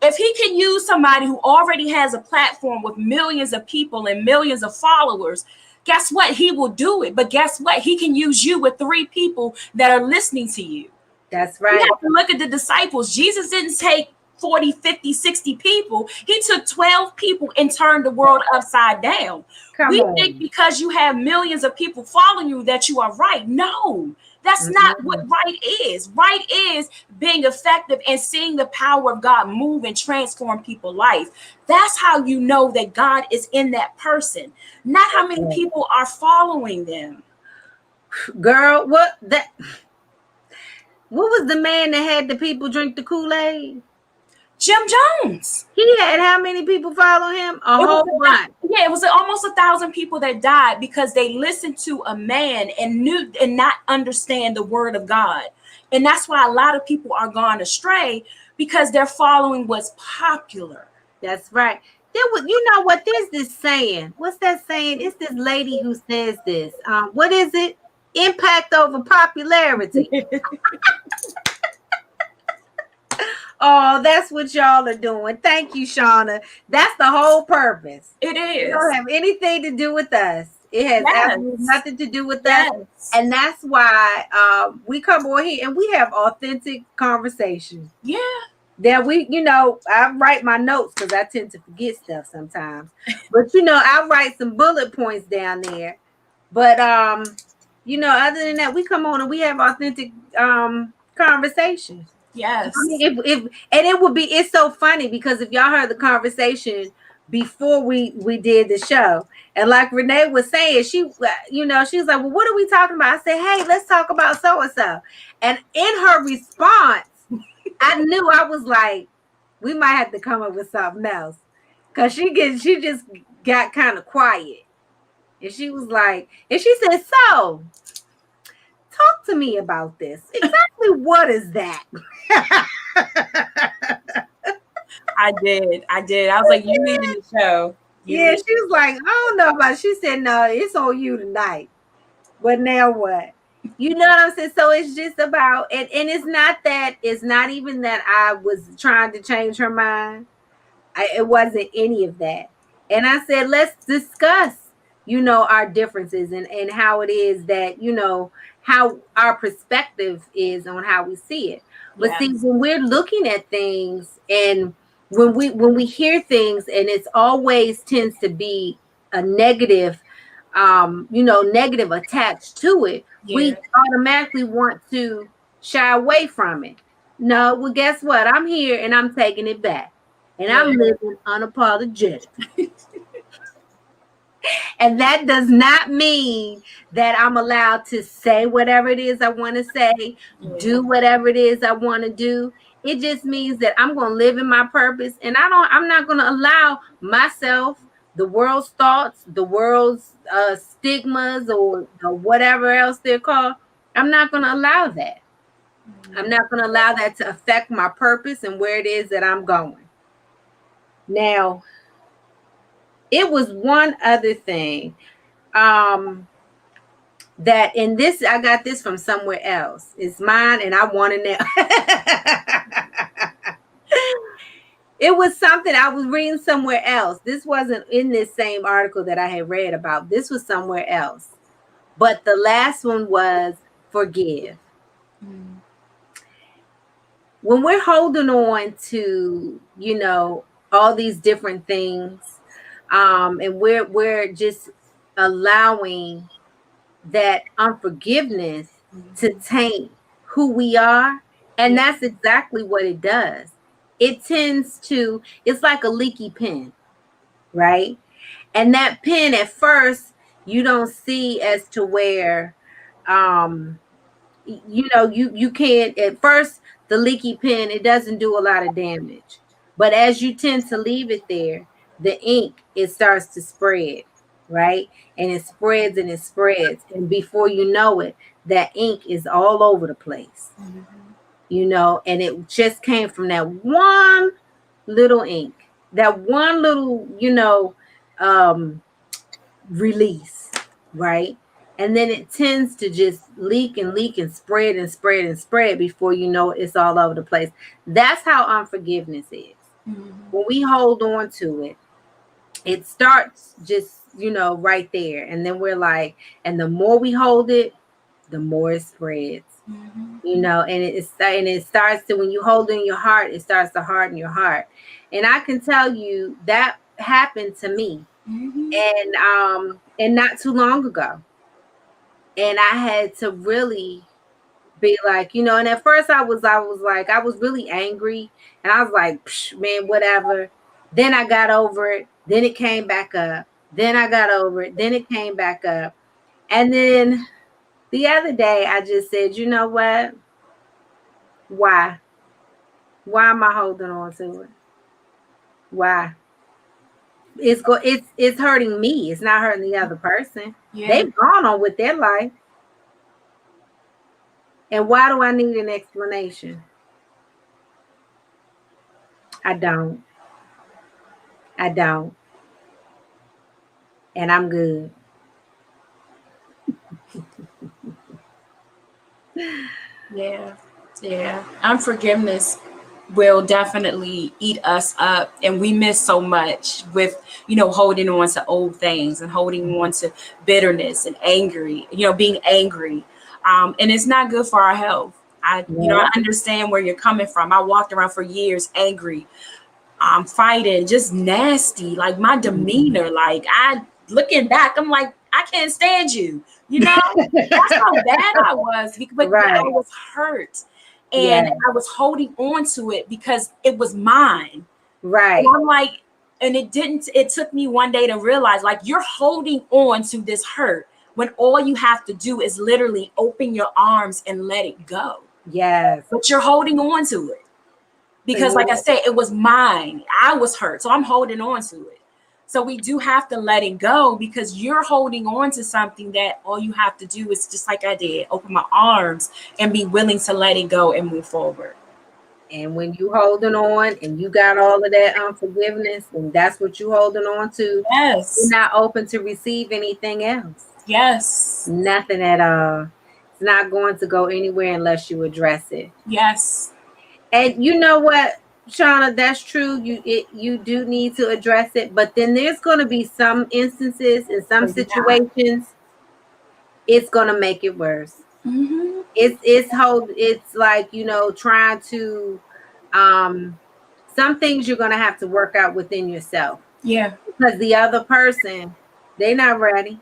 if he can use somebody who already has a platform with millions of people and millions of followers, guess what? He will do it. But guess what? He can use you with 3 people that are listening to you. That's You right. have to look at the disciples. Jesus didn't take 40, 50, 60 people. He took 12 people and turned the world upside down. Come We think on. because you have millions of people following you that you are right. No, that's not what Mm-mm. right is. Right is being effective and seeing the power of God move and transform people's life. That's how you know that God is in that person, not how many people are following them. Girl, what was the man that had the people drink the Kool-Aid? Jim Jones. He had how many people follow him? A It was whole bunch. yeah, it was almost 1,000 people that died because they listened to a man and knew and not understand the word of God. And that's why a lot of people are gone astray because they're following what's popular. That's right. There was, you know what? There's this saying. What's that saying? It's this lady who says this. What is it? Impact over popularity. Oh, that's what y'all are doing. Thank you, Shauna. That's the whole purpose. It It is. don't have anything to do with us. It has absolutely Yes. nothing to do with us. Yes. And that's why we come on here and we have authentic conversations. Yeah. That I write my notes because I tend to forget stuff sometimes. But I write some bullet points down there. But other than that, we come on and we have authentic conversations. Yes. I mean, if and it's so funny because if y'all heard the conversation before we did the show, and like Renee was saying, she was like, well, what are we talking about? I said, hey, let's talk about so and so. And in her response, I knew, I was like, we might have to come up with something else, because she just got kind of quiet, and she was like, and she said, so talk to me about this. Exactly what is that? I did. I was like, you leading the show. Yeah, she was like, I don't know about it. She said, no, it's on you tonight. But now what? You know what I'm saying? So it's just about, and it's not even that I was trying to change her mind. It wasn't any of that. And I said, let's discuss, our differences, and how it is that, how our perspective is on how we see it. But see, Yes. when we're looking at things, and when we hear things, and it's always tends to be a negative, negative attached to it, Yeah. we automatically want to shy away from it. No, well, guess what? I'm here and I'm taking it back. And Yeah. I'm living unapologetically. And that does not mean that I'm allowed to say whatever it is I want to say, do whatever it is I want to do. It just means that I'm going to live in my purpose, and I'm not going to allow myself, the world's thoughts, the world's stigmas, or whatever else they're called. I'm not going to allow that. I'm not going to allow that to affect my purpose and where it is that I'm going. Now, it was one other thing that in this, I got this from somewhere else. It's mine, and I want to know. It was something I was reading somewhere else. This wasn't in this same article that I had read about. This was somewhere else. But the last one was forgive. When we're holding on to, all these different things, and we're just allowing that unforgiveness to taint who we are, and that's exactly what it does. It's like a leaky pen, right? And that pen, at first, you don't see as to where, um you can't, at first, the leaky pen, it doesn't do a lot of damage, but as you tend to leave it there, the ink, it starts to spread, right? And it spreads and it spreads, and before you know it, that ink is all over the place. And it just came from that one little ink, that one little, release. right? And then it tends to just leak and leak and spread and spread and spread before you know it's all over the place. That's how unforgiveness is. When we hold on to it, it starts just, right there. And then we're like, and the more we hold it, the more it spreads. And it starts to, when you hold it in your heart, it starts to harden your heart. And I can tell you that happened to me. And not too long ago. And I had to really be like, and at first I was like, I was really angry, and I was like, psh, man, whatever. Then I got over it. Then it came back up. Then I got over it. Then it came back up. And then the other day I just said, you know what? Why? Why am I holding on to it? Why? It's hurting me. It's not hurting the other person. Yeah. They've gone on with their life. And why do I need an explanation? I don't. I don't. And I'm good. Yeah. Yeah. Unforgiveness will definitely eat us up, and we miss so much with holding on to old things and holding on to bitterness and being angry, and it's not good for our health. I understand where you're coming from. I walked around for years angry, fighting, just nasty, like my demeanor, like looking back, I'm like, I can't stand you, that's how bad I was, but Right. I was hurt. And I was holding on to it because it was mine. Right. And I'm like, and it took me one day to realize, like, you're holding on to this hurt when all you have to do is literally open your arms and let it go. Yes. But you're holding on to it because, like I said, it was mine. I was hurt, so I'm holding on to it. So we do have to let it go, because you're holding on to something that all you have to do is, just like I did, open my arms and be willing to let it go and move forward. And when you holding on and you got all of that unforgiveness, and that's what you holding on to, Yes. you're not open to receive anything else. Yes. Nothing at all. It's not going to go anywhere unless you address it. Yes. And you know what, Shauna, that's true. You do need to address it, but then there's going to be some instances in some situations it's going to make it worse. Mm-hmm. It's like, trying to some things you're going to have to work out within yourself. Yeah. Because the other person, they're not ready.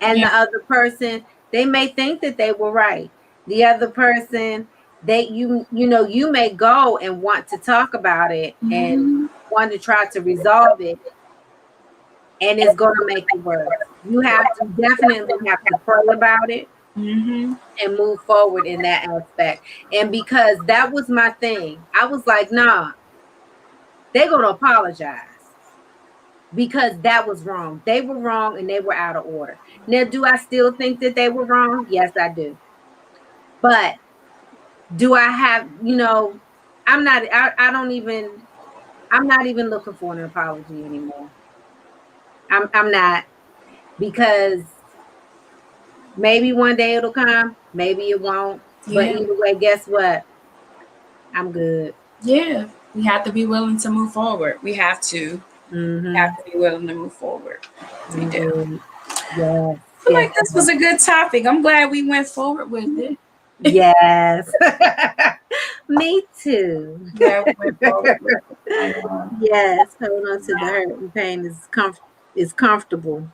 And the other person, they may think that they were right. The other person, you may go and want to talk about it and want to try to resolve it, and it's going to make it worse. You definitely have to pray about it and move forward in that aspect. And because that was my thing, I was like, nah, they're going to apologize. Because that was wrong. They were wrong and they were out of order. Now, do I still think that they were wrong? Yes, I do. But do I have, I'm not even looking for an apology anymore. I'm not, because maybe one day it'll come, maybe it won't. But either way, guess what? I'm good. Yeah. We have to be willing to move forward. We have to. We have to be willing to move forward. We do. Yes. I feel like this was a good topic. I'm glad we went forward with it. Yes. Me too. Yeah, we went forward with it. Yes, hold on to the hurt and pain is comfortable,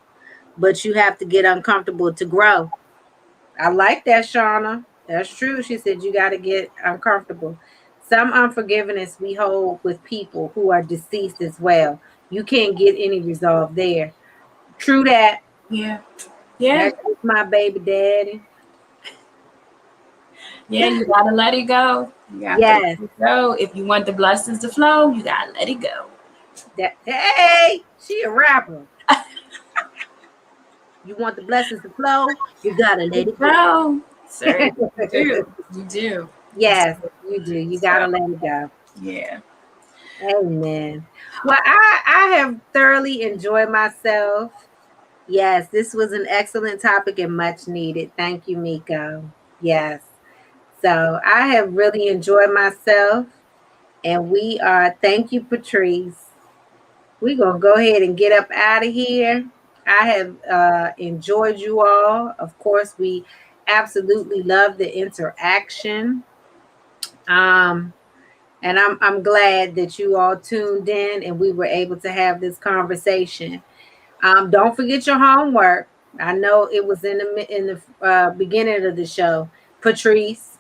but you have to get uncomfortable to grow. I like that, Shauna. That's true. She said you got to get uncomfortable. Some unforgiveness we hold with people who are deceased as well. You can't get any resolve there. True that. Yeah. Yeah. That's my baby daddy. Yeah, you gotta let it go. You gotta let it go. If you want the blessings to flow, you gotta let it go. Hey, she a rapper. You want the blessings to flow, you gotta let it go. Sir, you do. You do. Yes, you do. You gotta let it go. Yeah. Amen. Well, I have thoroughly enjoyed myself. Yes, this was an excellent topic and much needed. Thank you, Miko. Yes. So I have really enjoyed myself. And we are, thank you, Patrice. We're going to go ahead and get up out of here. I have enjoyed you all. Of course, we absolutely love the interaction. Um, and I'm glad that you all tuned in and we were able to have this conversation. Don't forget your homework. I know it was in the beginning of the show, Patrice,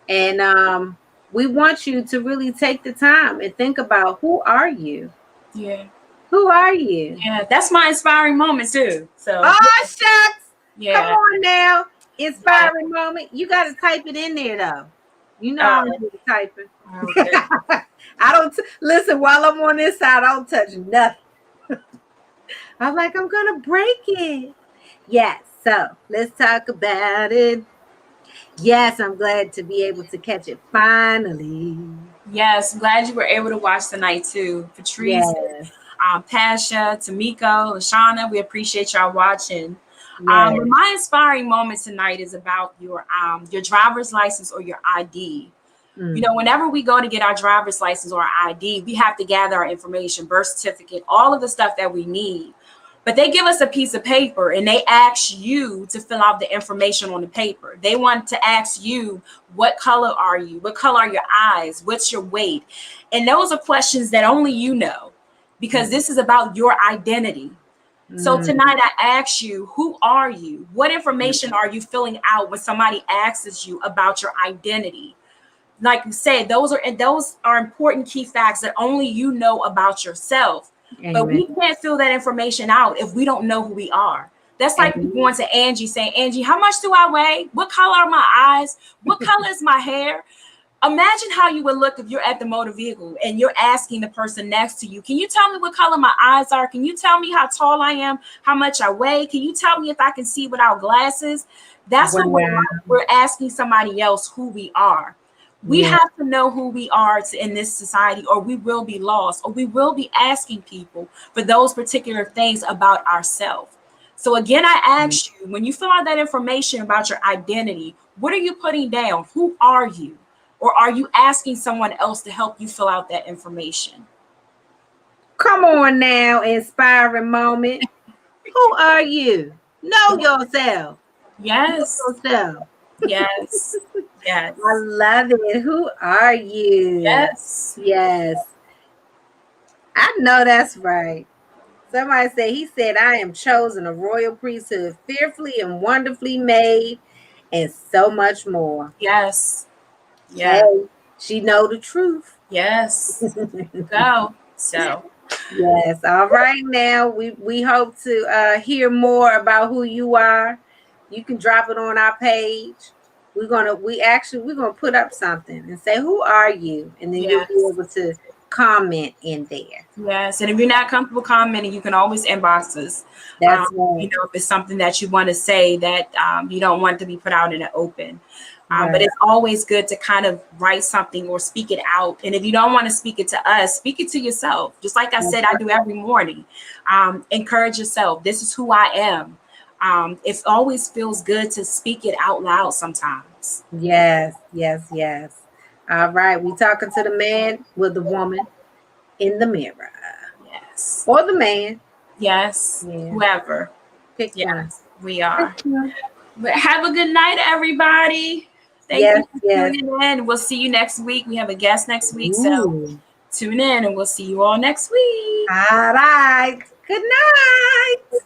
and we want you to really take the time and think about who are you? Yeah. Who are you? Yeah, that's my inspiring moment too. So Oh, shucks. Come yeah. on now. Yeah. Inspiring moment. You got to type it in there, though. You know I Oh, don't do the typing. okay. I don't listen while I'm on this side. I don't touch nothing. I'm like, I'm gonna break it. Yes. So let's talk about it. Yes, I'm glad to be able to catch it finally. Yes, glad you were able to watch tonight too. Patrice, Yes. Pasha, Tamiko, Lashana, we appreciate y'all watching. Yes. But my inspiring moment tonight is about your driver's license or your ID. You know, whenever we go to get our driver's license or our ID, we have to gather our information, birth certificate, all of the stuff that we need. But they give us a piece of paper and they ask you to fill out the information on the paper. They want to ask you, what color are you? What color are your eyes? What's your weight? And those are questions that only you know, because this is about your identity. So tonight I ask you, who are you? What information are you filling out when somebody asks you about your identity? Like you said, those are important key facts that only you know about yourself. But Amen. we can't fill that information out if we don't know who we are. That's like Amen. going to Angie saying, Angie, how much do I weigh? What color are my eyes? What color is my hair? Imagine how you would look if you're at the motor vehicle and you're asking the person next to you, can you tell me what color my eyes are? Can you tell me how tall I am? How much I weigh? Can you tell me if I can see without glasses? That's what we're Wow. like. We're asking somebody else who we are. We Yeah. have to know who we are in this society, or we will be lost, or we will be asking people for those particular things about ourselves. So again, I ask you, when you fill out that information about your identity, what are you putting down? Who are you? Or are you asking someone else to help you fill out that information? Come on now, inspiring moment. Who are you? Know yourself. Yes. Know yourself. Yes. Yes. I love it. Who are you? Yes. Yes. I know that's right. Somebody said, he said, I am chosen a royal priesthood, fearfully and wonderfully made, and so much more. Yes. Hey, Yeah. she know the truth. Yes. Go. So Yes. All right. Now we hope to hear more about who you are. You can drop it on our page. We're gonna put up something and say, who are you? And then you'll be yes. able to comment in there. Yes. And if you're not comfortable commenting, you can always inbox us. That's right. You know, if it's something that you want to say that you don't want to be put out in the open. But Right. it's always good to kind of write something or speak it out. And if you don't want to speak it to us, speak it to yourself. Just like I said, I do every morning. Encourage yourself. This is who I am. It always feels good to speak it out loud sometimes. Yes, yes, yes. All right. We talking to the man with the woman in the mirror. Yes. Or the man. Yes. Yeah. Whoever. Pick one. Yes, we are. Pick one. But have a good night, everybody. Thank Yes, you for yes. tuning in. We'll see you next week. We have a guest next week. So Ooh. tune in and we'll see you all next week. All right. Good night.